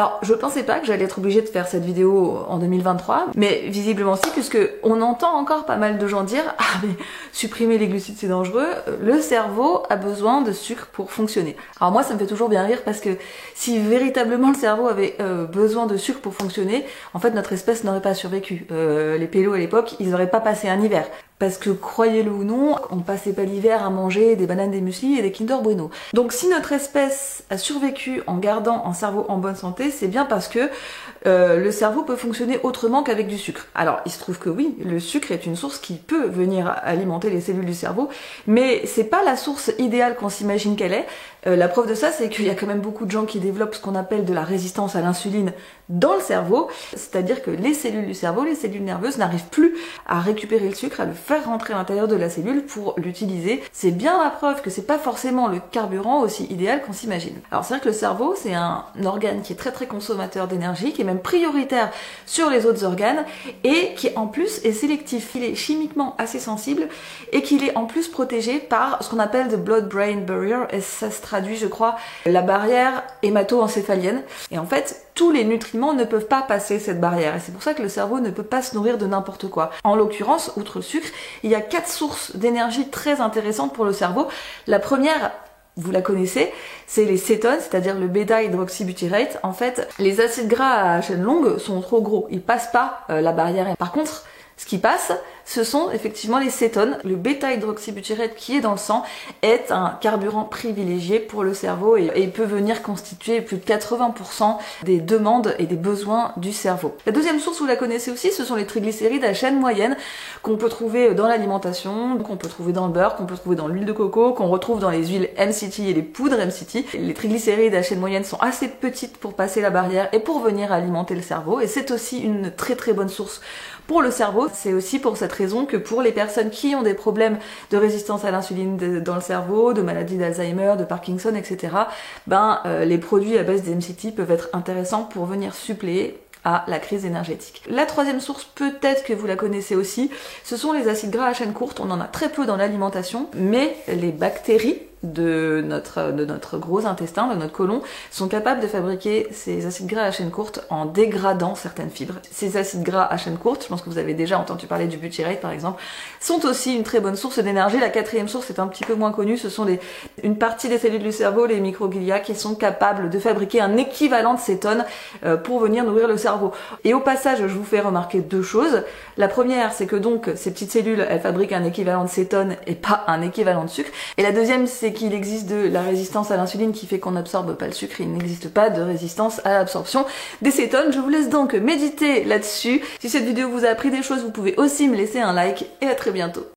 Alors, je pensais pas que j'allais être obligée de faire cette vidéo en 2023, mais visiblement si, puisque on entend encore pas mal de gens dire « Ah mais supprimer les glucides c'est dangereux, le cerveau a besoin de sucre pour fonctionner ». Alors moi ça me fait toujours bien rire parce que si véritablement le cerveau avait besoin de sucre pour fonctionner, en fait notre espèce n'aurait pas survécu. Les pélos à l'époque, ils n'auraient pas passé un hiver. Parce que, croyez-le ou non, on passait pas l'hiver à manger des bananes, des muesli et des Kinder Bueno. Donc si notre espèce a survécu en gardant un cerveau en bonne santé, c'est bien parce que le cerveau peut fonctionner autrement qu'avec du sucre. Alors il se trouve que oui, le sucre est une source qui peut venir alimenter les cellules du cerveau, mais c'est pas la source idéale qu'on s'imagine qu'elle est. La preuve de ça, c'est qu'il y a quand même beaucoup de gens qui développent ce qu'on appelle de la résistance à l'insuline dans le cerveau, c'est-à-dire que les cellules du cerveau, les cellules nerveuses n'arrivent plus à récupérer le sucre, à le faire rentrer à l'intérieur de la cellule pour l'utiliser. C'est bien la preuve que c'est pas forcément le carburant aussi idéal qu'on s'imagine. Alors c'est vrai que le cerveau, c'est un organe qui est très consommateur d'énergie, qui est même prioritaire sur les autres organes et qui en plus est sélectif. Il est chimiquement assez sensible et qu'il est en plus protégé par ce qu'on appelle the blood-brain barrier, et ça se traduit, je crois, la barrière hémato-encéphalienne. Et en fait, tous les nutriments ne peuvent pas passer cette barrière et c'est pour ça que le cerveau ne peut pas se nourrir de n'importe quoi. En l'occurrence, outre le sucre, il y a 4 sources d'énergie très intéressantes pour le cerveau. La première, vous la connaissez, c'est les cétones, c'est-à-dire le bêta-hydroxybutyrate. En fait, les acides gras à chaîne longue sont trop gros, ils passent pas la barrière. Par contre, ce qui passe, ce sont effectivement les cétones. Le bêta-hydroxybutyrate qui est dans le sang est un carburant privilégié pour le cerveau et il peut venir constituer plus de 80% des demandes et des besoins du cerveau. La deuxième source, vous la connaissez aussi, ce sont les triglycérides à chaîne moyenne qu'on peut trouver dans l'alimentation, qu'on peut trouver dans le beurre, qu'on peut trouver dans l'huile de coco, qu'on retrouve dans les huiles MCT et les poudres MCT. Les triglycérides à chaîne moyenne sont assez petites pour passer la barrière et pour venir alimenter le cerveau et c'est aussi une très bonne source pour le cerveau. C'est aussi pour cette raison que pour les personnes qui ont des problèmes de résistance à l'insuline dans le cerveau, de maladie d'Alzheimer, de Parkinson, etc., les produits à base des MCT peuvent être intéressants pour venir suppléer à la crise énergétique. La troisième source, peut-être que vous la connaissez aussi, ce sont les acides gras à chaîne courte. On en a très peu dans l'alimentation, mais les bactéries de notre gros intestin, de notre côlon, sont capables de fabriquer ces acides gras à chaîne courte en dégradant certaines fibres. Ces acides gras à chaîne courte, je pense que vous avez déjà entendu parler du butyrate par exemple, sont aussi une très bonne source d'énergie. La quatrième source est un petit peu moins connue, ce sont une partie des cellules du cerveau, les microglia, qui sont capables de fabriquer un équivalent de cétones pour venir nourrir le cerveau. Et au passage, je vous fais remarquer 2 choses. La première, c'est que donc ces petites cellules, elles fabriquent un équivalent de cétones et pas un équivalent de sucre. Et la deuxième, c'est qu'il existe de la résistance à l'insuline qui fait qu'on n'absorbe pas le sucre. Il n'existe pas de résistance à l'absorption des cétones. Je vous laisse donc méditer là-dessus. Si cette vidéo vous a appris des choses, vous pouvez aussi me laisser un like et à très bientôt.